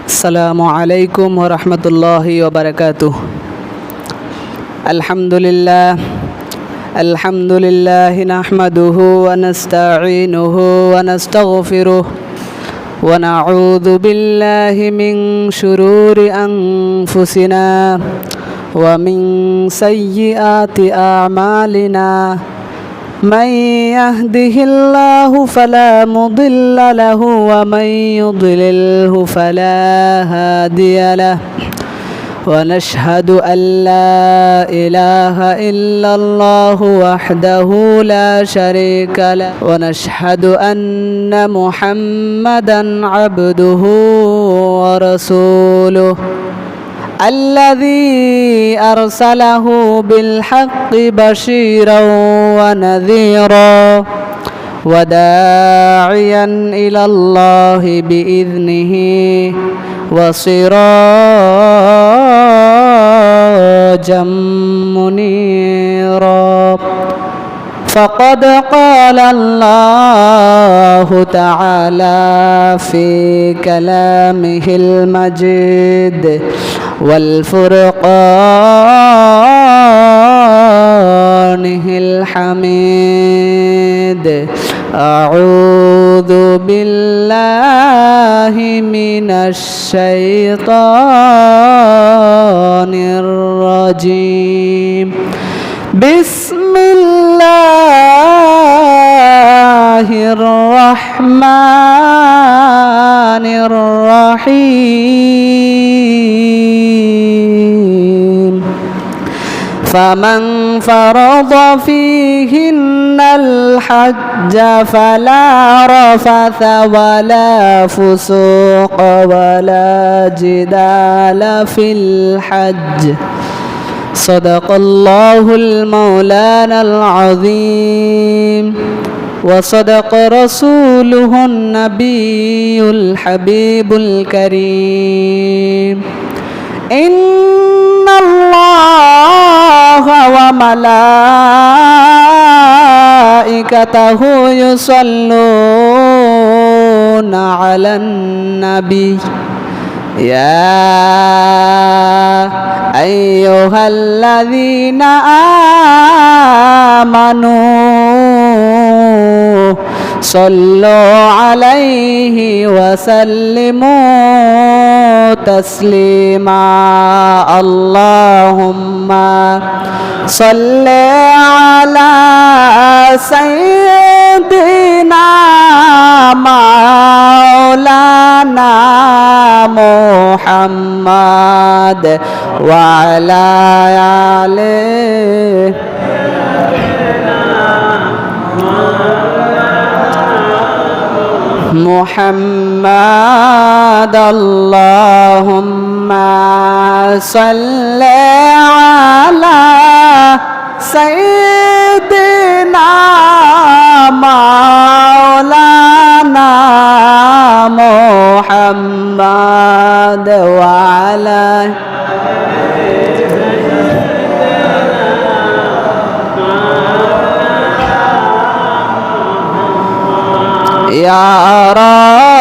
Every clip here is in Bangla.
السلام عليكم ورحمة الله وبركاته. الحمد لله نحمده ونستعينه ونستغفره ونعوذ بالله من شرور أنفسنا ومن سيئات أعمالنا. من يهده الله فلا مضل له ومن يضلله فلا هادي له، ونشهد أن لا إله إلا الله وحده لا شريك له، ونشهد أن محمدا عبده ورسوله الذي أرسله بالحق بشيرا ونذيرا وداعيا إلى الله بإذنه وسراجا منيرا. فقد قال الله تعالى في كلامه المجيد والفرقانه الحميد: أعوذ بالله من الشيطان الرجيم. بسم الله الرحمن الرحيم. فمن فرض فيهن الحج فلا رفث ولا فسوق ولا جدال في الحج. صدق الله المولانا العظيم وصدق رسوله النبي الحبيب الكريم. إن الله وملائكته يصلون على النبي يا أيها الذين آمنوا صلوا عليه وسلموا تسليما. اللهم صل على سيدنا مولانا محمد وعلى آله محمد. اللهم صل على سيدنا مولانا محمد وعلى يا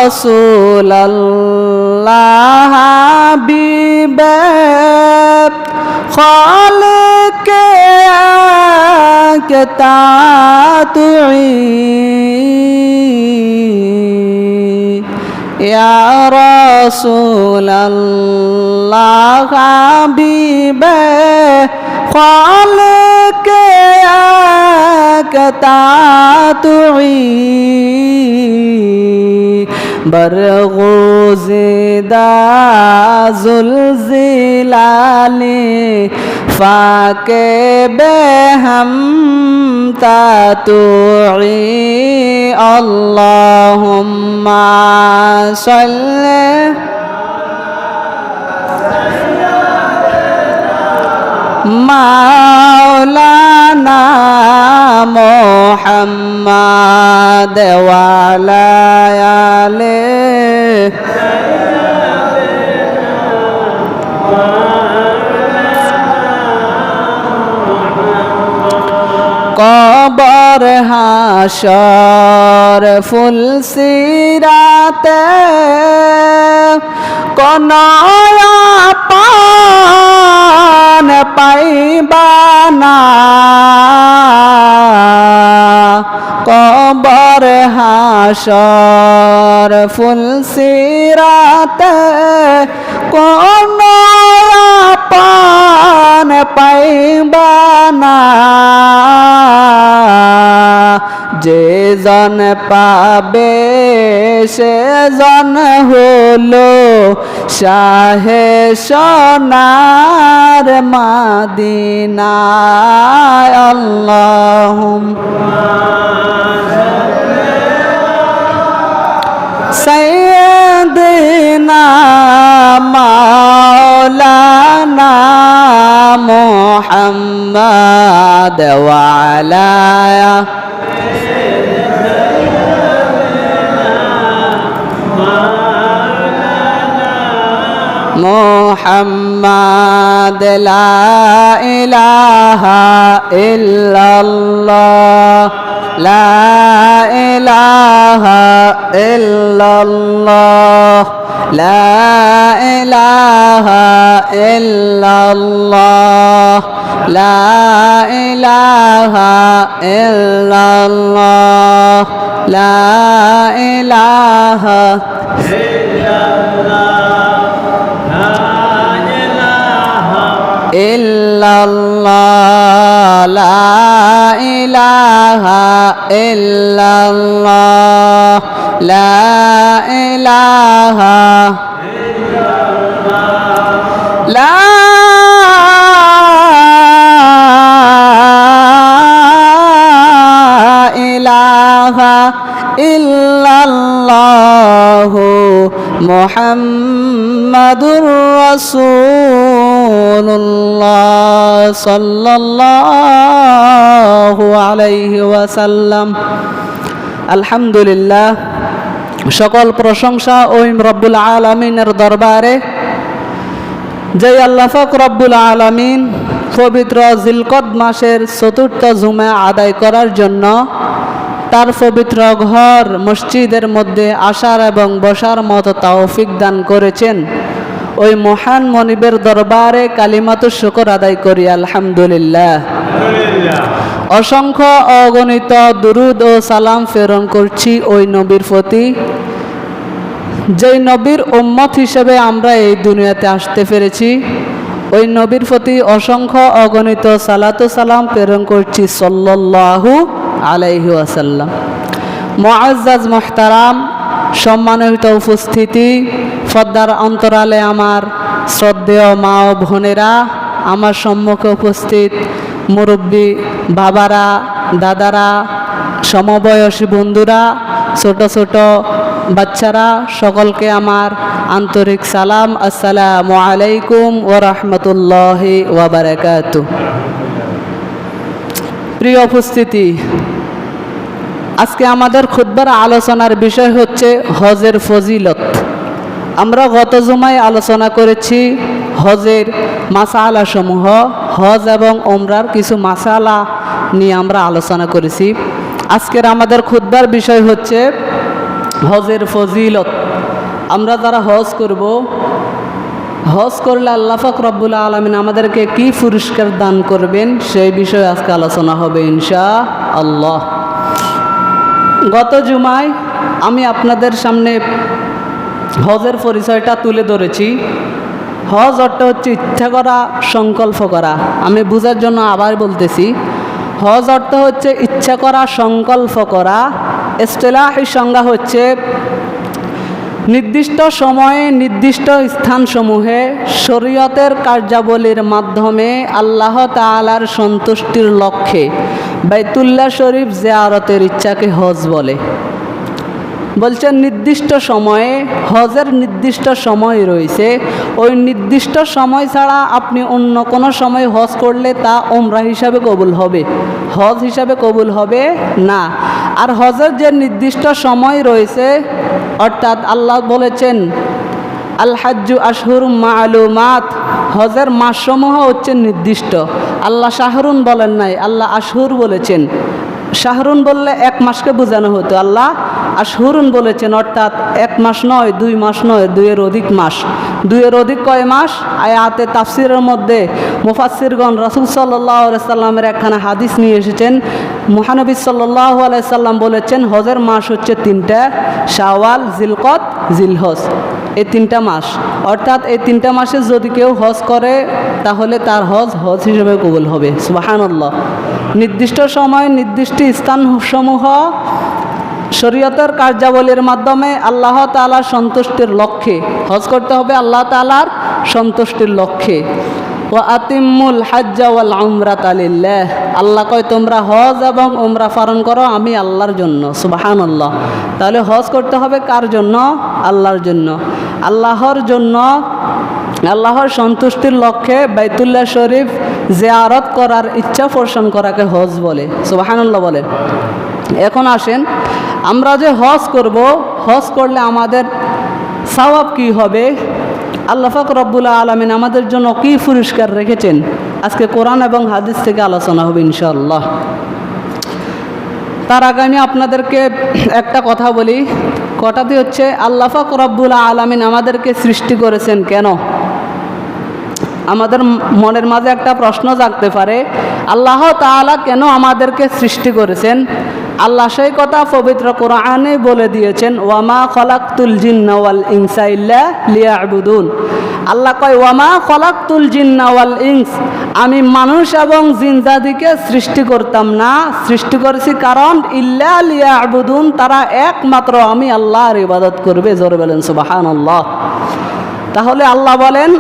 رسول الله حبيب خالق كتاتعي. يا رسول الله حبيب خالق كتاتعي. برغوز دا زلزلالي فاكي بهم تاتعي. اللهم صل مولانا محمد وعلى آله কবর হাসর ফুলসিরাতে কোন পান পাইবা না কবর হাসর ফুলসিরাতে কোন পান পাইবা না যে জন পাবে সে জন হলো শাহে সোনার মদিনা আল্লাহুম্মা সাইয়্যিদিনা মাওলানা মুহাম্মদ ওয়া আলা মুহাম্মদ লা ইলাহা ইল্লাল্লাহ লা ইলাহা ইল্লাল্লাহ লা ইলাহা ইল্লাল্লাহ লা ইলাহা ইল্লাল্লাহ লা ইলাহা illallah la ilaha illallah la ilaha la ilaha illallah Muhammadur Rasulullah sallallahu alayhi wa sallam আলহামদুলিল্লাহ সকল প্রশংসা ওই রব্বুল আলামিনের দরবারে যে আল্লাহ পাক রব্বুল আলামিন পবিত্র জিলকদ মাসের চতুর্থ জুমা আদায় করার জন্য তার পবিত্র ঘর মসজিদের মধ্যে আসার এবং বসার মতো তৌফিক দান করেছেন ওই মহান মনিবের দরবারে কালিমাতুশ শুকর আদায় করি আলহামদুলিল্লাহ। অসংখ্য অগণিত দুরুদ ও সালাম প্রেরণ করছি ওই নবীর প্রতি যেই নবীর উম্মত হিসেবে আমরা এই দুনিয়াতে আসতে পেরেছি। ওই নবীর প্রতি অসংখ্য অগণিত সালাতু সালাম প্রেরণ করছি সাল্লাল্লাহু আলাইহি ওয়াসাল্লাম। মুআজ্জাজ মুহতারাম সম্মানিত উপস্থিতি, পর্দার অন্তরালে আমার শ্রদ্ধেয় মা ও বোনেরা, আমার সম্মুখে উপস্থিত মুরব্বী বাবারা, দাদারা, সমবয়সী বন্ধুরা, ছোট ছোট বাচ্চারা, সকলকে আমার আন্তরিক সালাম। আসসালামু আলাইকুম ওয়া রাহমাতুল্লাহি ওয়া বারাকাতুহু। প্রিয় উপস্থিতি, আজকে আমাদের খুতবার আলোচনার বিষয় হচ্ছে হজের ফজিলত। আমরা গত জুমায় আলোচনা করেছি হজের মাসালা সমূহ, হজ এবং ওমরার কিছু মাসালা নিয়ে আমরা আলোচনা করেছি। আজকের আমাদের খুতবার বিষয় হচ্ছে হজের ফজিলত। আমরা যারা হজ করব, হজ করলে আল্লাহ পাক রব্বুল আলামিন আমাদেরকে কি পুরস্কার দান করবেন সেই বিষয়ে আজকে আলোচনা হবে ইনশাআল্লাহ। গত জুমায় আমি আপনাদের সামনে হজের পরিচয়টা তুলে ধরেছি। হজ অর্থ হচ্ছে ইচ্ছা করা, সংকল্প করা। আমি বোঝার জন্য আবার বলতেছি, হজ অর্থ হচ্ছে ইচ্ছা করা, সংকল্প করা। ইসতিলাহি সংজ্ঞা হচ্ছে নির্দিষ্ট সময়ে নির্দিষ্ট স্থানসমূহে শরীয়তের কার্যাবলীর মাধ্যমে আল্লাহ তাআলার সন্তুষ্টির লক্ষ্যে বাইতুল্লাহ শরীফ জিয়ারতের ইচ্ছাকে হজ বলে। বলছেন নির্দিষ্ট সময়ে, হজের নির্দিষ্ট সময় রয়েছে। ওই নির্দিষ্ট সময় ছাড়া আপনি অন্য কোনো সময় হজ করলে তা ওমরা হিসাবে কবুল হবে, হজ হিসাবে কবুল হবে না। আর হজের যে নির্দিষ্ট সময় রয়েছে, অর্থাৎ আল্লাহ বলেছেন আল হাজ্জু আশহুরুম মা'লুমাত, হজের মাসসমূহ হচ্ছে নির্দিষ্ট। আল্লাহ শাহরুন বলেন নাই, আল্লাহ আশহুর বলেছেন। শাহরুন বললে এক মাসকে বোঝানো হতো, আল্লাহ আশহুরুন বলেছেন, অর্থাৎ 1 মাস নয়, 2 মাস নয়, 2-এর অধিক মাস। 2-এর অধিক কয় মাস? আয়াতে তাফসিরের মধ্যে মুফাসসিরগণ রাসূল সাল্লাল্লাহু আলাইহি সাল্লামের একখানা হাদিস নিয়ে এসেছেন। মহানবী সাল্লাল্লাহু আলাইহি সাল্লাম বলেছেন হজের মাস হচ্ছে 3টা, শাওয়াল, জিলকদ, জিলহজ, এই 3টা মাস। অর্থাৎ এই 3টা মাসে যদি কেউ হজ করে তাহলে তার হজ হিসেবে কবুল হবে। সুবহানাল্লাহ। নির্দিষ্ট সময়, নির্দিষ্ট স্থানসমূহ শরীয়তের কার্যাবলীর মাধ্যমে আল্লাহ তাআলার সন্তুষ্টির লক্ষ্যে হজ করতে হবে, আল্লাহ তাআলার সন্তুষ্টির লক্ষ্যে। ওয়া আতিম্মুল হাজ্জা ওয়াল উমরাতা লিল্লাহ, আল্লাহ কয় তোমরা হজ এবং উমরা পালন করো আমি আল্লাহর জন্য। সুবহানাল্লাহ। তাহলে হজ করতে হবে কার জন্য? আল্লাহর জন্য। আল্লাহর জন্য, আল্লাহর সন্তুষ্টির লক্ষ্যে বাইতুল্লাহ শরীফ জিয়ারত করার ইচ্ছা পোষণ করাকে হজ বলে। সুবহানাল্লাহ বলে। এখন আসেন, আমরা যে হজ করব, হজ করলে আমাদের সওয়াব কি হবে? আল্লাহ পাক রব্বুল আলামিন আমাদের জন্য কি পুরস্কার রেখেছেন, আজকে কোরআন এবং হাদিস থেকে আলোচনা হবে ইনশাআল্লাহ। তার আগে আমি আপনাদেরকে একটা কথা বলি। কথাটি হচ্ছে, আল্লাহ পাক রব্বুল আলামিন আমাদেরকে সৃষ্টি করেছেন কেন? আমাদের মনের মাঝে একটা প্রশ্ন জাগতে পারে, আল্লাহ তাআলা কেন আমাদেরকে সৃষ্টি করেছেন? আল্লাহ সেই কথা পবিত্র কোরআনে বলে দিয়েছেন, ওয়ামা খলাকতুল জিন্না ওয়াল ইনসা ইল্লা লিয়াবুদুন। আল্লাহ কয় ওয়ামা খলাকতুল জিন্না ওয়াল ইনস, আমি মানুষ এবং জিন জাতিকে সৃষ্টি করতাম না, সৃষ্টি করেছি কারণ ইল্লা লিয়াবুদুন, তারা একমাত্র আমি আল্লাহর ইবাদত করবে। জোরে বলেন সুবহানাল্লাহ। তাহলে আল্লাহ বলেন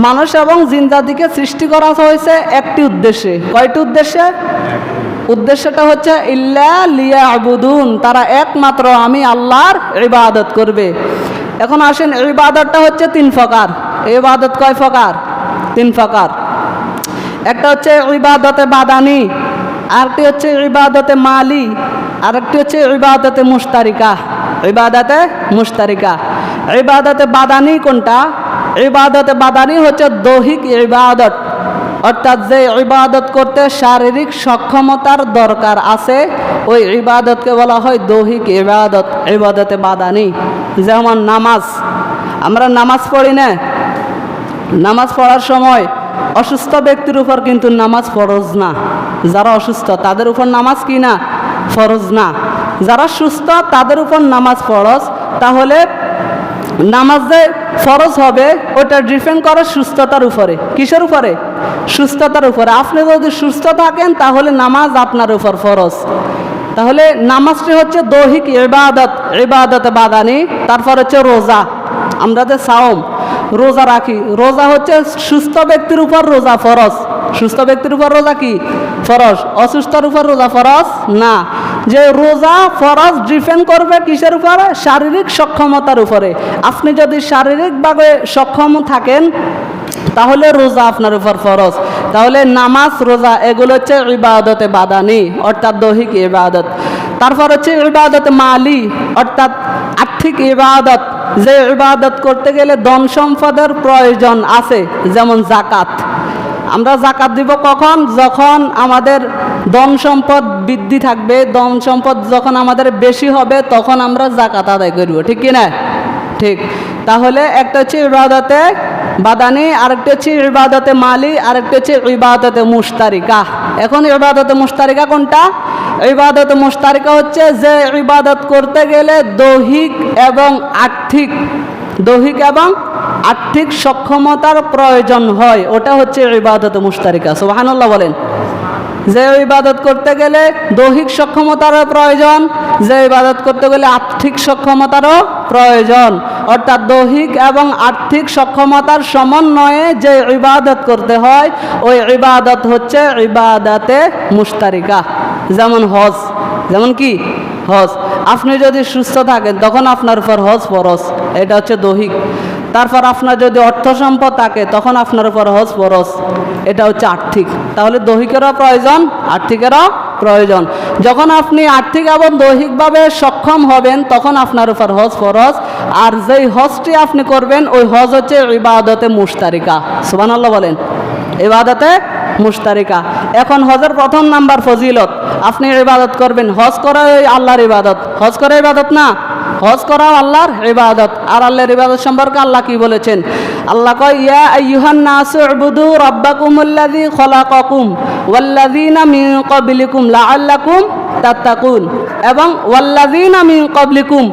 মানুষ এবং জিন জাতিকে সৃষ্টি করা হয়েছে একটি উদ্দেশ্যে। কয়টি উদ্দেশ্যে? উদ্দেশ্যটা হচ্ছে ইল্লা লিয়াবুদুন, তারা একমাত্র আমি আল্লাহর ইবাদত করবে। এখন আসেন, ইবাদতটা হচ্ছে 3 প্রকার। ইবাদত কয় প্রকার? 3 প্রকার। একটা হচ্ছে ইবাদতে বাদানি, আরেকটি হচ্ছে ইবাদতে মালি, আরেকটি হচ্ছে ইবাদতে মুশতারিকা। ইবাদতে মুশতারিকা। ইবাদতে বাদানি কোনটা? ইবাদতে বাদানি হচ্ছে দৈহিক ইবাদত, অর্থাৎ যে ইবাদত করতে শারীরিক সক্ষমতার দরকার আছে ওই ইবাদতকে বলা হয় দৈহিক ইবাদত, ইবাদতে বাদানি। যেমন নামাজ, আমরা নামাজ পড়ি না, নামাজ পড়ার সময় অসুস্থ ব্যক্তির উপর কিন্তু নামাজ ফরজ না। যারা অসুস্থ তাদের উপর নামাজ কি না? ফরজ না। যারা সুস্থ তাদের উপর নামাজ ফরজ। তাহলে নামাজ যে ফরজ হবে ওটা ডিপেন্ড করে সুস্থতার উপরে। কিসের উপরে? সুস্থতার উপরে। আপনি যদি সুস্থ থাকেন তাহলে নামাজ আপনার উপর ফরজ। তাহলে নামাজটি হচ্ছে দৈহিক ইবাদত, ইবাদতে বাদানি। তারপর হচ্ছে রোজা। আমরা যে সাওম, রোজা রাখি, রোজা হচ্ছে সুস্থ ব্যক্তির উপর রোজা ফরজ। সুস্থ ব্যক্তির উপর রোজা কি? ফরজ। অসুস্থর উপর রোজা ফরজ না। যে রোজা ফরজ ডিপেন্ড করবে কিসের উপরে? শারীরিক সক্ষমতার উপরে। আপনি যদি শারীরিকভাবে সক্ষম থাকেন তাহলে রোজা আপনার উপর ফরজ। তাহলে নামাজ, রোজা এগুলো হচ্ছে ইবাদতে বাদানি, অর্থাৎ দৈহিক ইবাদত। তারপর হচ্ছে ইবাদতে মালি, অর্থাৎ আর্থিক ইবাদত। যে ইবাদত করতে গেলে ধন সম্পদের প্রয়োজন আছে, যেমন জাকাত। আমরা জাকাত দিব কখন? যখন আমাদের ধন সম্পদ বৃদ্ধি থাকবে, ধন সম্পদ যখন আমাদের বেশি হবে তখন আমরা জাকাত আদায় করব। ঠিক কি না? ঠিক। তাহলে একটা হচ্ছে ইবাদতে বাদানি, আরেকটা হচ্ছে ইবাদতে মালি, আরেকটা হচ্ছে ইবাদতে মুশতারিকা। এখন ইবাদতে মুশতারিকা কোনটা? ইবাদতে মুশতারিকা হচ্ছে যে ইবাদত করতে গেলে দৈহিক এবং আর্থিক সক্ষমতার প্রয়োজন হয়, ওটা হচ্ছে ইবাদতে মুশতারিকা। সুবহানাল্লাহ বলেন। যে ইবাদত করতে গেলে দৈহিক সক্ষমতারও প্রয়োজন, যে ইবাদত করতে গেলে আর্থিক সক্ষমতারও প্রয়োজন, অর্থাৎ দৈহিক এবং আর্থিক সক্ষমতার সমন্বয়ে যে ইবাদত করতে হয় ওই ইবাদত হচ্ছে ইবাদতে মুশতারিকা। যেমন হজ, যেমন কি? হজ। আপনি যদি সুস্থ থাকেন তখন আপনার উপর হজ ফরজ, এটা হচ্ছে দৈহিক। তারপর আপনার যদি অর্থ সম্পদ থাকে তখন আপনার উপর হজ ফরজ, এটা হচ্ছে আর্থিক। তাহলে দৈহিকেরও প্রয়োজন, আর্থিকেরও প্রয়োজন। যখন আপনি আর্থিক এবং দৈহিকভাবে সক্ষম হবেন তখন আপনার উপর হজ ফরজ। আর যেই হজটি আপনি করবেন ওই হজ হচ্ছে ইবাদতে মুশতারিকা। সুবহানাল্লাহ বলেন। ইবাদতে মুশতারিকা। এখন হজের প্রথম নাম্বার ফজিলত, আপনি ইবাদত করবেন। হজ করা ওই আল্লাহর ইবাদত, হজ করা ইবাদত না, হজ করাও আল্লাহর ইবাদত। আর আল্লাহর ইবাদত সম্পর্কে আল্লাহ কি বলেছেন? আল্লাহ কয় ইয়া আইয়ুহান নাসু উবুদু রাব্বাকুমুল্লাযী খলাকাকুম ওয়াল্লাযীনা মিন ক্বাবলিকুম লাআল্লাকুম তাত্তাকুন, এবং ওয়াল্লাযীনা মিন ক্বাবলিকুম,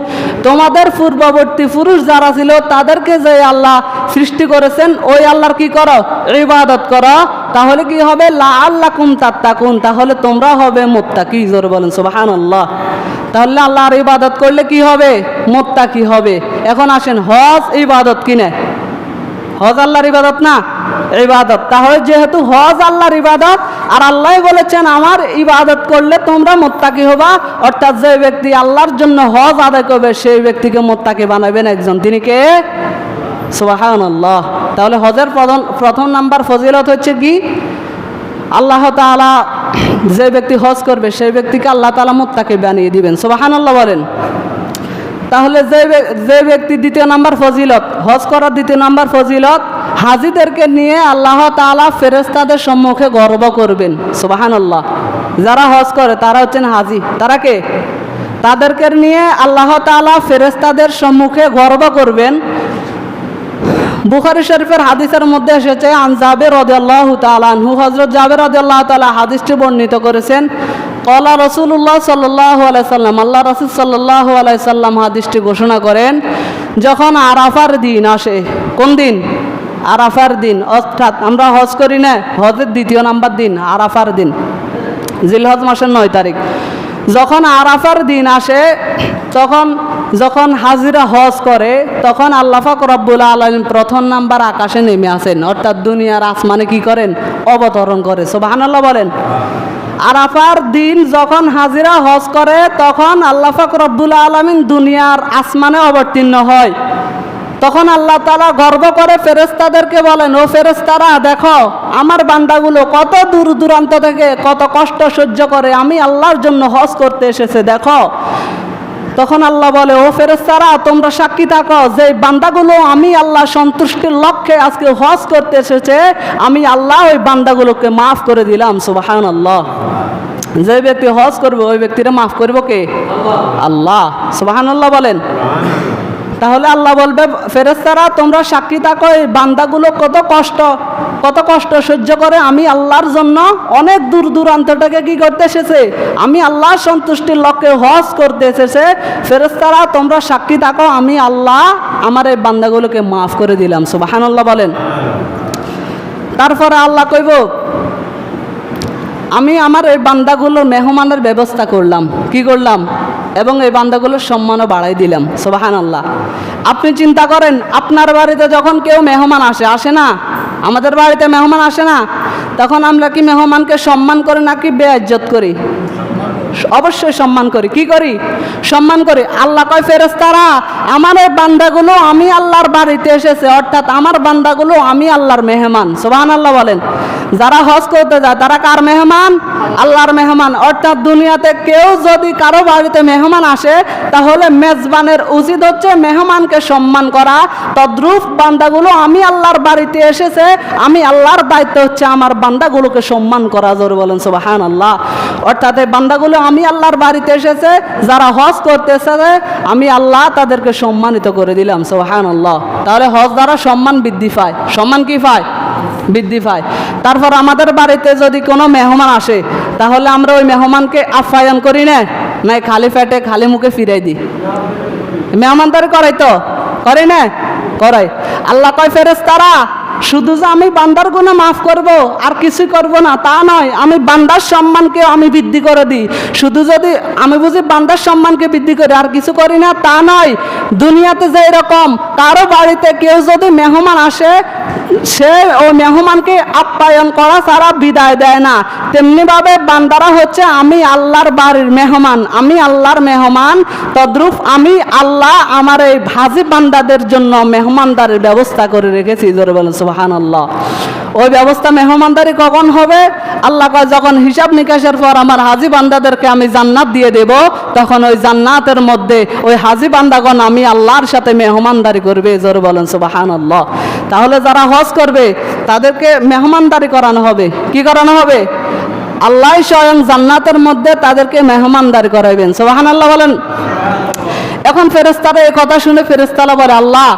তোমাদের পূর্ববর্তী পুরুষ যারা ছিল তাদেরকে যে আল্লাহ সৃষ্টি করেছেন ওই আল্লাহর কি করো? ইবাদত করো। তাহলে কি হবে? লাআল্লাকুম তাত্তাকুন, তাহলে তোমরা হবে মুত্তাকি। জোরে বলেন সুবহানাল্লাহ। তাহলে আল্লাহর ইবাদত করলে কি হবে? মুত্তাকি হবে। এখন আসেন, হজ ইবাদত কিনে? হজ আল্লাহর ইবাদত না, ইবাদত। তাহলে যেহেতু হজ আল্লাহর ইবাদত, আর আল্লাহ বলেছেন আমার ইবাদত করলে তোমরা মুত্তাকি হবা, অর্থাৎ যে ব্যক্তি আল্লাহর জন্য হজ আদায় করবে সেই ব্যক্তিকে মুত্তাকি বানাবেন একজন, তিনি কে? সুবহানাল্লাহ। তাহলে হজের প্রথম নাম্বার ফজিলত হচ্ছে কি? আল্লাহ তাআলা যে ব্যক্তি হজ করবে সেই ব্যক্তিকে আল্লাহ তাআলা মুত্তাকি বানিয়ে দিবেন। সুবহানাল্লাহ বলেন। তাহলে যে ব্যক্তি দ্বিতীয় নাম্বার ফজিলত, হজ করার দ্বিতীয় নাম্বার ফজিলত, হাজিদেরকে নিয়ে আল্লাহ তাআলা ফেরেশতাদের সম্মুখে গর্ব করবেন। সুবহানাল্লাহ। যারা হজ করে তারা হচ্ছেন হাজি। তারা কে? তাদেরকে নিয়ে আল্লাহ তাআলা ফেরেশতাদের সম্মুখে গর্ব করবেন। বুখারী শরীফের হাদিসের মধ্যে এসেছে, আন জাবের রাদিয়াল্লাহু তাআলা আনহু, হযরত জাবের রাদিয়াল্লাহু তাআলা হাদিসটি বর্ণিত করেছেন। ক্বালা রাসূলুল্লাহ সাল্লাল্লাহু আলাইহি সাল্লাম, আল্লাহ রাসূল সাল্লাল্লাহু আলাইহি সাল্লাম হাদিসটি ঘোষণা করেন, যখন আরাফার দিন আসে। কোন দিন? আরাফার দিন। অর্থাৎ আমরা হজ করি না, হজের দ্বিতীয় নাম্বার দিন আরাফার দিন, জিলহজ মাসের 9 তারিখ। যখন আরাফার দিন আসে, যখন হাজিরা হজ করে, তখন আল্লাহ পাক রব্বুল আলামিন প্রথম নাম্বার আকাশে নেমে আসেন, অর্থাৎ দুনিয়ার আসমানে কি করেন? অবতরণ করে। সুবহানাল্লাহ বলেন। আরাফার দিন যখন হাজিরা হজ করে, তখন আল্লাহ পাক রব্বুল আলামিন দুনিয়ার আসমানে অবতীর্ণ হয়। তখন আল্লাহ তাআলা গর্ব করে ফেরেশতাদেরকে বলেন, ও ফেরেশতারা দেখো আমার বান্দাগুলো কত দূর দূরান্ত থেকে কত কষ্ট সহ্য করে আমি আল্লাহর জন্য হজ করতে এসেছে, দেখো। তখন আল্লাহ বলে, ও ফেরেশতারা তোমরা সাক্ষী থাকো যে বান্দাগুলো আমি আল্লাহ সন্তুষ্টির লক্ষ্যে আজকে হজ করতে এসেছে, আমি আল্লাহ ওই বান্দাগুলোকে মাফ করে দিলাম। সুবহানাল্লাহ। যে ব্যক্তি হজ করবে ওই ব্যক্তিরা মাফ করবে কে? আল্লাহ। সুবহানাল্লাহ বলেন। তাহলে আল্লাহ বলবে, ফেরেশতারা তোমরা সাক্ষী থাকো এই বান্দাগুলো কত কষ্ট সহ্য করে আমি আল্লাহর জন্য অনেক দূর দূরান্ত থেকে কি করতে এসেছে? আমি আল্লাহর সন্তুষ্টির লক্ষ্যে হজ করতে এসেছে। ফেরেশতারা তোমরা সাক্ষী থাকো আমি আল্লাহ আমার এই বান্দাগুলোকে মাফ করে দিলাম। সুবহানাল্লাহ বলেন। তারপরে আল্লাহ কইব, আমি আমার এই বান্দাগুলোর মেহমানের ব্যবস্থা করলাম। কি করলাম? এবং এই বান্দাগুলোর সম্মানও বাড়াই দিলাম। সুবহানাল্লাহ। আপনি চিন্তা করেন, আপনার বাড়িতে যখন কেউ মেহমান আসে না? আমাদের বাড়িতে মেহমান আসে না? তখন আমরা কি মেহমানকে সম্মান করি নাকি বেইজ্জত করি? অবশ্যই সম্মান করি। কি করি? সম্মান করি। আল্লাহ কয়, ফেরেশতারা আমার এই বান্দাগুলো আমি আল্লাহর বাড়িতে এসেছে, অর্থাৎ আমার বান্দাগুলো আমি আল্লাহর মেহমান। সুবহানাল্লাহ বলেন। যারা হজ করতে যায় তারা কার মেহমান? আল্লাহর মেহমান। অর্থাৎ দুনিয়াতে কেউ যদি কারো বাড়িতে মেহমান আসে তাহলে মেজবানের উচিত হচ্ছে মেহমানকে সম্মান করা। তদ্রূপ বান্দাগুলো আমি আল্লাহর বাড়িতে এসেছে, আমি আল্লাহর দায়িত্ব হচ্ছে আমার বান্দাগুলোকে সম্মান করা। জোরে বলেন সুবহানাল্লাহ। অর্থাৎ এই বান্দাগুলো আমি আল্লাহর বাড়িতে এসেছে, যারা হজ করতে এসেছে আমি আল্লাহ তাদেরকে সম্মানিত করে দিলাম। সুবহানাল্লাহ। তাহলে হজ দ্বারা সম্মান বৃদ্ধি পায়। সম্মান কি পায়? বৃদ্ধি পায়। তারপর আমাদের বাড়িতে যদি কোনো মেহমান আসে তাহলে আমরা ওই মেহমানকে আপ্যায়ন করি না, নাই খালি পেটে খালি মুখে ফিরাই দিই? মেহমানদারি করাই তো? করে না? করাই। আল্লাহ কয়, ফেরেশতারা শুধু যে আমি বান্দার গুনাহ মাফ করব আর কিছু করব না তা নয়, আমি বান্দার সম্মানকে আমি বৃদ্ধি করে দিই। শুধু যদি আমি বুঝি বান্দার সম্মানকে বৃদ্ধি করি আর কিছু করি না তা নয়। দুনিয়াতে যে এরকম কারো বাড়িতে কেউ যদি মেহমান আসে সে ওই মেহমানকে আপ্যায়ন করা ছাড়া বিদায় দেয় না, তেমনিভাবে বান্দারা হচ্ছে আমি আল্লাহর বাড়ির মেহমান, আমি আল্লাহর মেহমান। তদ্রূপ আমি আল্লাহ আমার এই হাজি বান্দাদের জন্য মেহমানদারির ব্যবস্থা করে রেখেছি। জোরে বলেন সুবহানাল্লাহ। ওই ব্যবস্থা মেহমানদারি কখন হবে? আল্লাহ কয়, যখন হিসাব নিকাশের পর আমার হাজি বান্দাদেরকে আমি জান্নাত দিয়ে দেব, তখন ওই জান্নাতের মধ্যে ওই হাজি বান্দাগণ আমি আল্লাহর সাথে মেহমানদারি করবে। জোরে বলেন সুবহানাল্লাহ। তাহলে যারা হজ করবে তাদেরকে মেহমানদারি করানো হবে। কি করানো হবে? আল্লাহ স্বয়ং জান্নাতের মধ্যে তাদেরকে মেহমানদারি করাইবেন। সুবহানাল্লাহ বলেন। এখন ফেরেশতারা এই কথা শুনে ফেরেশতারা বলে, আল্লাহ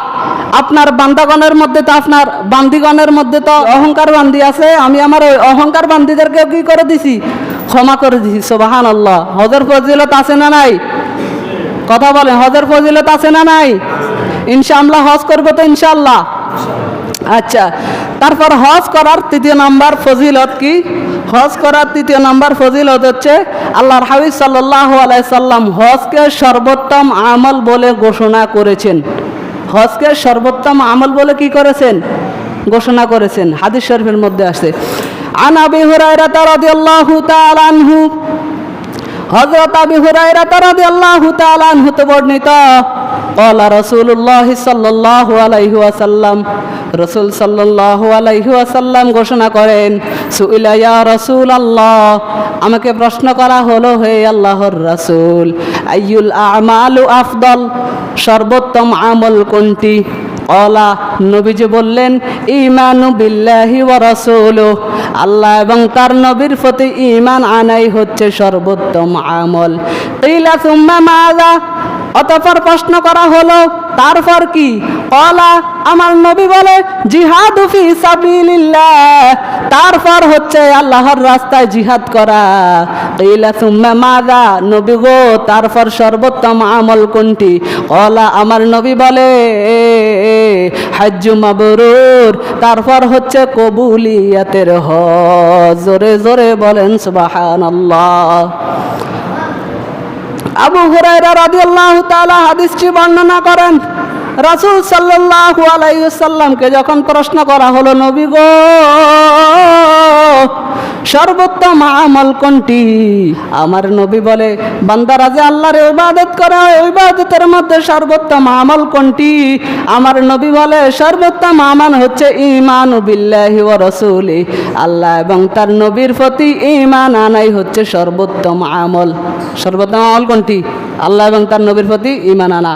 আপনার বান্দাগণের মধ্যে তো, আপনার বান্দিগণের মধ্যে তো অহংকার বান্দি আছে, আমি আমার ওই অহংকার বান্দিদেরকে কি করে দিছি? ক্ষমা করে দিছি। সুবহানাল্লাহ। হজের ফজিলত আছে না নাই? কথা বলেন, হজের ফজিলত আছে না নাই? ইনশাআল্লাহ হজ করবো তো ইনশাআল্লাহ। আচ্ছা, তারপর হজ করার তৃতীয় নাম্বার ফজিলত কি? হজ করার তৃতীয় নাম্বার ফজিলত হচ্ছে আল্লাহর হাবিব সাল্লাল্লাহু আলাইহি সাল্লাম হজকে সর্বোত্তম আমল বলে ঘোষণা করেছেন। হজকে সর্বোত্তম আমল বলে কি করেছেন? ঘোষণা করেছেন। হাদিস শরীফের মধ্যে আছে, আন আবি হুরায়রা রাদিয়াল্লাহু তাআলা আনহু, হযরত আবি হুরায়রা রাদিয়াল্লাহু তাআলা আনহু হতে বর্ণিত, ক্বালা রাসূলুল্লাহ সাল্লাল্লাহু আলাইহি ওয়াসাল্লাম, রাসূল সাল্লাল্লাহু আলাইহি ওয়াসাল্লাম ঘোষণা করেন, সুইলা ইয়া রাসূলুল্লাহ, আমাকে প্রশ্ন করা হলো, হে আল্লাহর রাসূল, আইয়ুল আমালু আফদল, সর্বোত্তম আমল কোনটি? ক্বালা, নবীজি বললেন, ঈমানু বিল্লাহি ওয়া রাসূলুহু, আল্লাহ এবং তার নবীর প্রতি ঈমান আনাই হচ্ছে সর্বোত্তম আমল। কিলা সুম্মা মাযা, অতঃপর প্রশ্ন করা হলো, তারপর কি? ক্বালা, আমার নবী বলে, জিহাদু ফি সাবিলিল্লাহ, তারপর হচ্ছে আল্লাহর রাস্তায় জিহাদ করা। কিলা সুম্মা মাযা, নবী গো তারপর সর্বোত্তম আমল কোনটি? ক্বালা, আমার নবী বলে, হজ্জু মাবরুর, তারপর হচ্ছে কবুলিয়াতের হজ। জোরে জোরে বলেন সুবহানাল্লাহ। আবু হুরায়রা রাদিয়াল্লাহু তাআলা হাদিসটি বর্ণনা করেন, রাসূল সাল্লাল্লাহু আলাইহি ওয়াসাল্লামকে যখন প্রশ্ন করা হলো, নবী গো সর্বোত্তম আমল কোনটি? আমার নবী বলে, বান্দারা যে আল্লাহর ইবাদত করে, ওই ইবাদতের মধ্যে সর্বোত্তম আমল কোনটি? আমার নবী বলে, সর্বোত্তম আমল হচ্ছে ঈমানু বিল্লাহি ওয়া রাসূলিহি, আল্লাহ এবং তার নবীর প্রতি ঈমান আনাই হচ্ছে সর্বোত্তম আমল। সর্বোত্তম আমল কোনটি? আল্লাহ এবং তার নবীর প্রতি ঈমান আনা।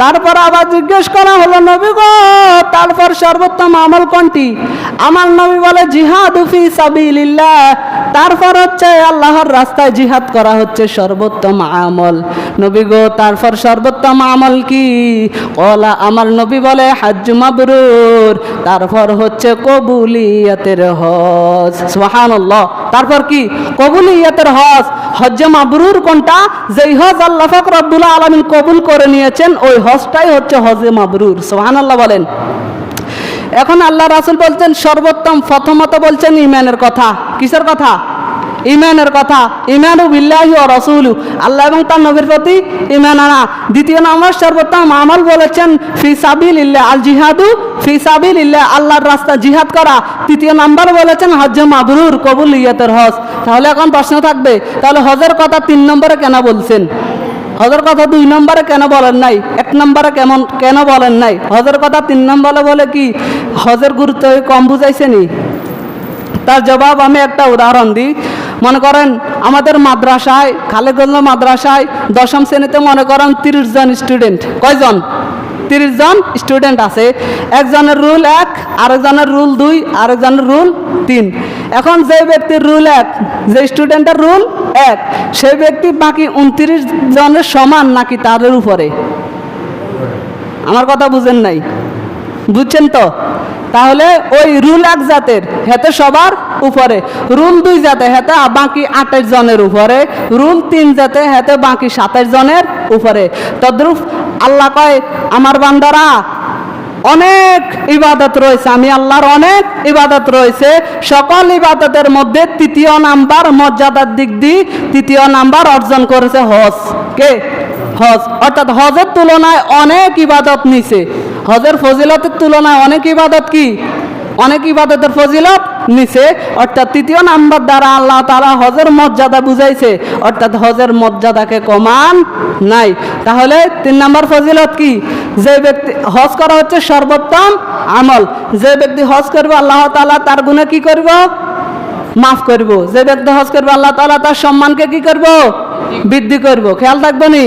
তারপর আবার জিজ্ঞেস করা হলো, নবী গো তারপর সর্বোত্তম আমল কোনটি? আমার নবী বলে, জিহাদু ফি সাবিলিল্লাহ, তারপর হচ্ছে আল্লাহর রাস্তায় জিহাদ করা হচ্ছে সর্বোত্তম আমল। নবী গো তারপর সর্বোত্তম আমল কি? ক্বালা, আমার নবী বলে, হজ্জু মাবরুর, তারপর হচ্ছে কবুলিয়াতের হজ। সুবহানাল্লাহ। তারপর কি? কবুলিয়াতের হজ। হজ্জে মাবরুর কোনটা? যেই হজ আল্লাহ পাক রব্বুল আলামিন কবুল করে নিয়েছেন, ওই হজটাই হচ্ছে হজে মাবরুর। সুবহানাল্লাহ বলেন। এখন আল্লাহ রাসূল বলছেন সর্বোত্তম, প্রথমত বলছেন ঈমানের কথা। কিসের কথা? ঈমানের কথা। ঈমানু বিল্লাহি ওয়া রাসূলু, আল্লাহ এবং তার নবীর প্রতি ঈমান আনা। দ্বিতীয় নম্বর সর্বোত্তম আমল বলেছেন ফি সাবিলিল্লাহ, আল জিহাদু ফি সাবিলিল্লাহ, আল্লাহর রাস্তায় জিহাদ করা। তৃতীয় নাম্বার বলেছেন হজ্জে মাবরুর, কবুলিয়াতের হজ। তাহলে এখন প্রশ্ন থাকবে, তাহলে হজের কথা 3 নম্বরে কেন বলছেন? হজের কথা 2 নম্বরে কেন বলেন নাই? 1 নম্বরে কেন বলেন নাই? হজের কথা 3 নম্বরে বলে কি হজের গুরুত্ব কম বুঝাইছেনি? তার জবাব আমি একটা উদাহরণ দিই। মনে করেন আমাদের মাদ্রাসায়, খালেগঞ্জ মাদ্রাসায় 10ম শ্রেণীতে মনে করেন 30 জন স্টুডেন্ট। কয়জন? 30 জন স্টুডেন্ট আছে। একজনের রুল 1, আরেকজনের রুল 2, আরেকজনের রুল 3। এখন যে ব্যক্তির রুল 1, যে স্টুডেন্টের রুল 1, সেই ব্যক্তি বাকি 29 জনের সমান নাকি তাদের উপরে? আমার কথা বুঝেন নাই? বুঝছেন তো? তাহলে ওই রুল 1 জাতের হেতে সবার উপরে, রুল 2 জাতে হেতে বাকি 28 জনের উপরে, রুল 3 জাতে হেতে বাকি 27 জনের উপরে। তদ্রূপ আল্লাহ কয়, আমার বান্দারা অনেক ইবাদত রয়েছে, আমি আল্লাহর অনেক ইবাদত রয়েছে। সকল ইবাদতের মধ্যে 3য় নাম্বার মর্যাদার দিক দিয়ে 3য় নাম্বার অর্জন করেছে হজ। কে? হজ। অর্থাৎ হজের তুলনায় অনেক ইবাদত নিছে। হজের ফজিলতের তুলনায় অনেক ইবাদত কি? অনেক ইবাদতের ফজিলত নিছে। অর্থাৎ 3য় নাম্বার দ্বারা আল্লাহ তাআলা হজের মর্যাদা বুঝাইছে, অর্থাৎ হজের মর্যাদাকে কমান নাই। তাহলে 3 নাম্বার ফজিলত কি? যে ব্যক্তি হজ করা হচ্ছে সর্বোত্তম আমল। যে ব্যক্তি হজ করবে আল্লাহ তাআলা তার গুনাহ কি করব? মাফ করব। যে ব্যক্তি হজ করবে আল্লাহ তাআলা তার সম্মানকে কি করব? বৃদ্ধি করব। খেয়াল থাকবেনি?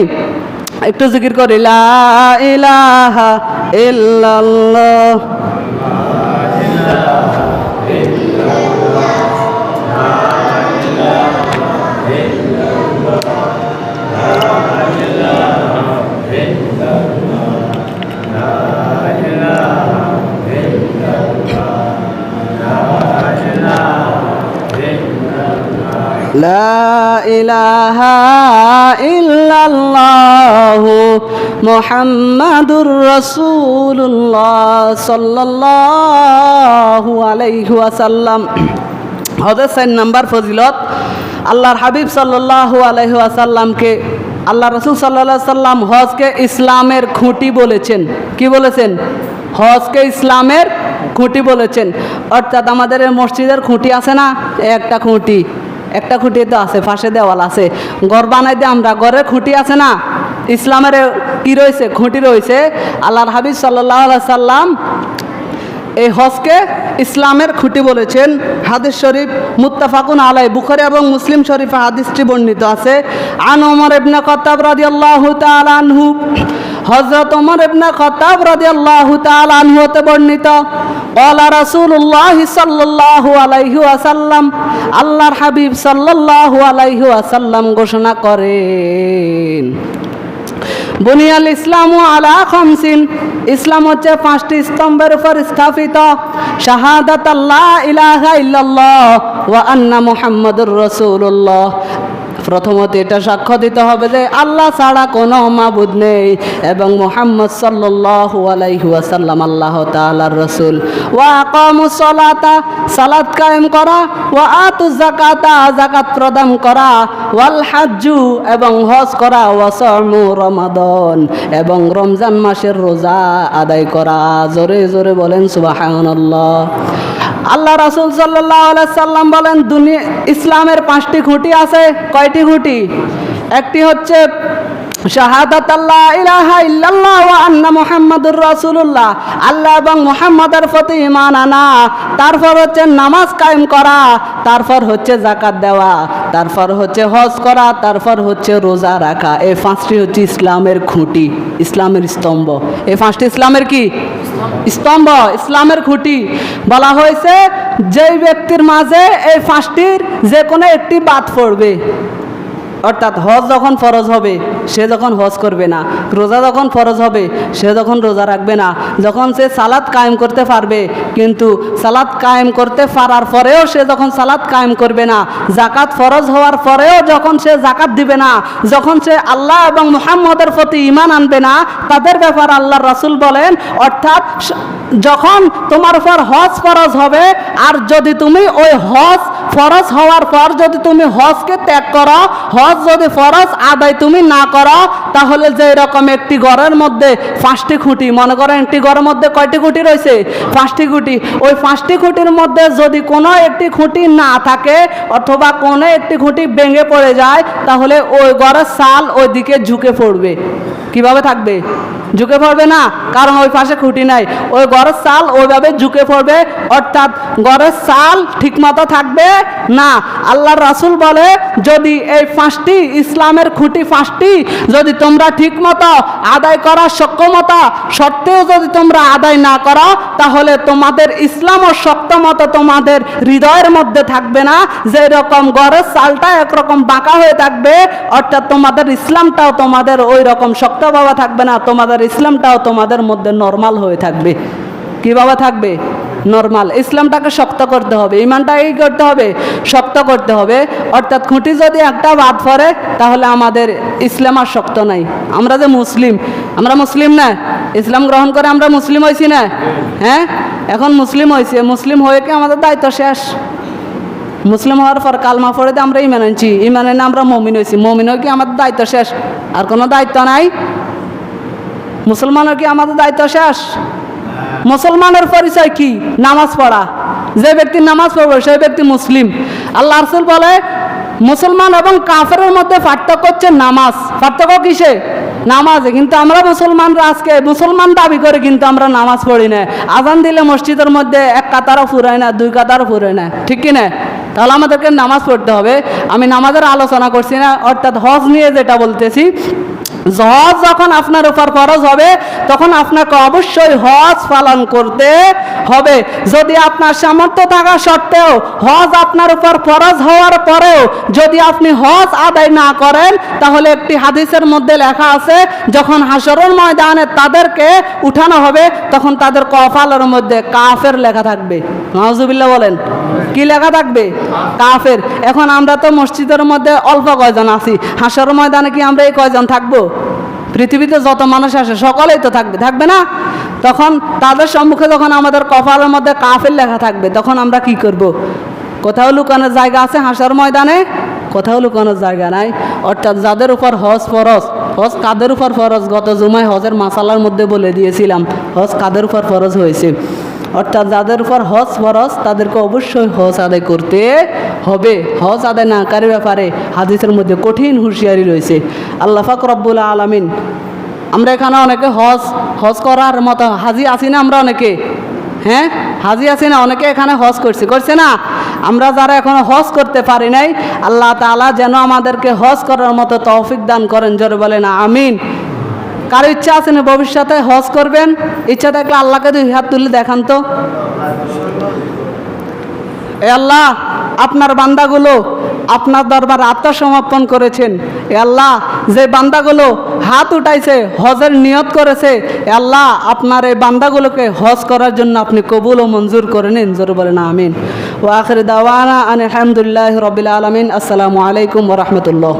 একটু জিকির করি, লা ইলাহা ইল্লাল্লাহ। লা ইলাহা ইল্লাল্লাহু মুহাম্মাদুর রাসূলুল্লাহ সাল্লাল্লাহু আলাইহি ওয়াসাল্লাম। হজের 4 নাম্বার ফজিলত, আল্লাহর হাবিব সাল্লাল্লাহু আলাইহি ওয়াসাল্লামকে আল্লাহ রসুল সাল্লাল্লাহু আলাইহি সাল্লাম হজকে ইসলামের খুঁটি বলেছেন। কি বলেছেন? হজকে ইসলামের খুঁটি বলেছেন। অর্থাৎ আমাদের মসজিদের খুঁটি আছে না, একটা খুঁটি তো আছে, পাশে দেওয়াল আছে, ঘর বানাই দিয়ে আমরা ঘরের খুঁটি আছে না, ইসলামের কি রয়েছে? খুঁটি রয়েছে। আল্লাহর হাবিব সাল্লাল্লাহু আলাইহি সাল্লাম এই হজকে ইসলামের খুঁটি বলেছেন। হাদিস শরীফ মুত্তাফাকুন আলাই, বুখারী এবং মুসলিম শরীফে হাদিসটি বর্ণিত আছে। আন ওমর ইবনে খাত্তাব রাদিয়াল্লাহু তাআলা আনহু, হযরত ওমর ইবনে খাত্তাব রাদিয়াল্লাহু তাআলা আনহু হতে বর্ণিত, ক্বালা রাসূলুল্লাহ সাল্লাল্লাহু আলাইহি ওয়াসাল্লাম, আল্লাহর হাবিব সাল্লাল্লাহু আলাইহি ওয়াসাল্লাম ঘোষণা করেন, বুনিয়াল ইসলামু আলা খামসিন, ইসলাম হচ্ছে 5টি স্তম্ভের উপর স্থাপিত। শাহাদাত আল্লা ইলাহা ইল্লাল্লাহ ওয়া আন্না মুহাম্মাদুর রাসূলুল্লাহ, প্রথমত এটা সাক্ষ্য দিতে হবে যে আল্লাহ ছাড়া কোনো মাবুদ নেই এবং মুহাম্মদ সাল্লাল্লাহু আলাইহি ওয়াসাল্লাম আল্লাহ তাআলার রাসূল। ওয়া আকামুস সালাতা, সালাত কায়েম করা, ওয়া আতুজ যাকাতা, যাকাত প্রদান করা, ওয়াল হাজ্জু, এবং হজ করা, ওয়া সামু রমাদান, এবং রমজান মাসের রোজা আদায় করা। জোরে জোরে বলেন সুবহানাল্লাহ। আল্লাহ রাসূল সাল্লাল্লাহু আলাইহি সাল্লাম বলেন, দুনিয়া ইসলামের 5টি খুঁটি আছে। কয়টি খুঁটি? একটি হচ্ছে শাহাদাত আল্লাহ ইলাহা ইল্লাল্লাহ ওয়া আন্না মুহাম্মাদুর রাসূলুল্লাহ, আল্লাহ এবং মুহাম্মাদের প্রতি ঈমান আনা। তারপর হচ্ছে নামাজ কায়েম করা, তারপর হচ্ছে যাকাত দেওয়া, তারপর হচ্ছে হজ করা, তারপর হচ্ছে রোজা রাখা। এই 5টি হচ্ছে ইসলামের খুঁটি, ইসলামের স্তম্ভ। এই 5টি ইসলামের কি স্তম্ভ, ইসলামের খুঁটি। বলা হয়েছে যেই ব্যক্তির মাঝে এই 5টির যে কোনো একটি বাদ পড়বে, অর্থাৎ হজ যখন ফরজ হবে সে যখন হজ করবে না, রোজা যখন ফরজ হবে সে যখন রোজা রাখবে না, যখন সে সালাত কায়েম করতে পারবে কিন্তু সালাত কায়েম করতে পারার পরেও সে যখন সালাত কায়েম করবে না, জাকাত ফরজ হওয়ার পরেও যখন সে জাকাত দিবে না, যখন সে আল্লাহ এবং মুহাম্মদের প্রতি ঈমান আনবে না, তাদের ব্যাপার আল্লাহর রাসূল বলেন, অর্থাৎ যখন তোমার উপর হজ ফরজ হবে আর যদি তুমি ওই হজ ফরজ হওয়ার পর যদি তুমি হজকে ত্যাগ করো, হজ যদি ফরজ আদায় তুমি না করো, তাহলে যে এরকম একটি ঘরের মধ্যে 5টি খুঁটি, মনে করেন একটি ঘরের মধ্যে কয়টি খুঁটি রয়েছে? 5টি খুঁটি। ওই 5টি খুঁটির মধ্যে যদি কোনো একটি খুঁটি না থাকে অথবা কোনো একটি খুঁটি ভেঙে পড়ে যায়, তাহলে ওই ঘরের চাল ওই দিকে ঝুঁকে পড়বে। কিভাবে থাকবে? ঝুঁকে পড়বে না, কারণ ওই পাশে খুঁটি নাই। ওই ঘরের চাল ওইভাবে ঝুঁকে পড়বে, অর্থাৎ ঘরের চাল ঠিকমতো থাকবে না। আল্লাহর রাসূল বলে, যদি এই 5টি ইসলামের খুঁটি 5টি যদি তোমরা ঠিকমতো আদায় করার সক্ষমতা সত্ত্বেও যদি তোমরা আদায় না করো, তাহলে তোমাদের ইসলামও শক্তমতো তোমাদের হৃদয়ের মধ্যে থাকবে না। যেরকম ঘরের চালটা একরকম বাঁকা হয়ে থাকবে, অর্থাৎ তোমাদের ইসলামটাও তোমাদের ওই রকম শক্তভাবে থাকবে না, তোমাদের ইসলামটাও তোমাদের মধ্যে নরমাল হয়ে থাকবে। কিভাবে থাকবে? নরমাল। ইসলামটাকে শক্ত করতে হবে, ইমানটাকে কি করতে হবে? শক্ত করতে হবে। অর্থাৎ খুঁটি যদি একটা বাদ পড়ে তাহলে আমাদের ইসলাম আর শক্ত নাই। আমরা যে মুসলিম, আমরা মুসলিম না, ইসলাম গ্রহণ করে আমরা মুসলিম হয়েছি না? হ্যাঁ, এখন মুসলিম হয়েছে, মুসলিম হয়ে কি আমাদের দায়িত্ব শেষ? মুসলিম হওয়ার পর কালমা পড়ে দিয়ে আমরা ইমান আনছি, ইমান এনে আমরা মমিন হয়েছি, মমিন হয়ে কি আমাদের দায়িত্ব শেষ? আর কোনো দায়িত্ব নাই? মুসলমানের কি আমাদের দায়িত্ব শেষ? মুসলমানের পরিচয় কি? নামাজ পড়া। যে ব্যক্তি নামাজ পড়বে সেই ব্যক্তি মুসলিম। আল্লাহ রাসূল বলে, মুসলমান এবং কাফেরের মধ্যে পার্থক্য হচ্ছে নামাজ। পার্থক্য কিসে? নামাজে। কিন্তু আমরা মুসলমানরা আজকে মুসলমান দাবি করে কিন্তু আমরা নামাজ পড়ি না। আজান দিলে মসজিদের মধ্যে 1 কাতারও ফুরায় না, 2 কাতারও ফুরায় না, ঠিক কি না? তাহলে আমাদেরকে নামাজ পড়তে হবে। আমি নামাজের আলোচনা করছি না, অর্থাৎ হজ নিয়ে যেটা বলতেছি, হজ যখন আপনার উপর ফরজ হবে তখন আপনাকে অবশ্যই হজ পালন করতে হবে। যদি আপনার সামর্থ্য থাকা সত্ত্বেও হজ আপনার উপর ফরজ হওয়ার পরেও যদি আপনি হজ আদায় না করেন, তাহলে একটি হাদিসের মধ্যে লেখা আছে, যখন হাশরের ময়দানে তাদেরকে উঠানো হবে তখন তাদের কপালের মধ্যে কাফের লেখা থাকবে। নাউজুবিল্লাহ বলেন, কি লেখা থাকবে? কাফের। এখন আমরা তো মসজিদের মধ্যে অল্প কয়জন আছি, হাশরের ময়দানে কি আমরা এই কয়জন থাকবো? পৃথিবীতে যত মানুষ আসে সকলেই তো থাকবে, থাকবে না? তখন তাদের সম্মুখে যখন আমাদের কপালের মধ্যে কাফের লেখা থাকবে, তখন আমরা কি করব? কোথাও লুকানোর জায়গা আছে হাশর ময়দানে? কোথাও লুকানোর জায়গা নাই। অর্থাৎ যাদের উপর হজ ফরজ, হজ কাদের উপর ফরজ? গত জুমায় হজের মাসালার মধ্যে বলে দিয়েছিলাম হজ কাদের উপর ফরজ হয়েছে। অর্থাৎ যাদের উপর হজ ফরজ তাদেরকে অবশ্যই হজ আদায় করতে হবে। হজ আদায় না করার ব্যাপারে হাদিসের মধ্যে কঠিন হুঁশিয়ারি রয়েছে। আল্লাহ পাক রব্বুল আলামিন, আমরা এখানে অনেকে হজ করার মতো হাজি আছি না? আমরা অনেকে, হ্যাঁ হাজি আছি না? অনেকে এখানে হজ করছে না? আমরা যারা এখনো হজ করতে পারি নাই, আল্লাহ তাআলা যেন আমাদেরকে হজ করার মতো তৌফিক দান করেন। জোরে বলেন আমিন। কারো ইচ্ছা আছে না ভবিষ্যতে হজ করবেন? ইচ্ছা থাকলে আল্লাহকে 2 হাত তুলে দেখান তো। এ আল্লাহ, আপনার বান্দাগুলো আপনার দরবারে আত্মসমর্পণ করেছেন। এ আল্লাহ, যে বান্দাগুলো হাত উঠাইছে, হজের নিয়ত করেছে, এ আল্লাহ আপনার এই বান্দাগুলোকে হজ করার জন্য আপনি কবুল ও মঞ্জুর করে নিন। জোরে বলেন আমিন। ওয়া আখির দাওয়ানা আনিল হামদুলিল্লাহি রাব্বিল আলামিন। আসসালামু আলাইকুম ওয়া রাহমাতুল্লাহ।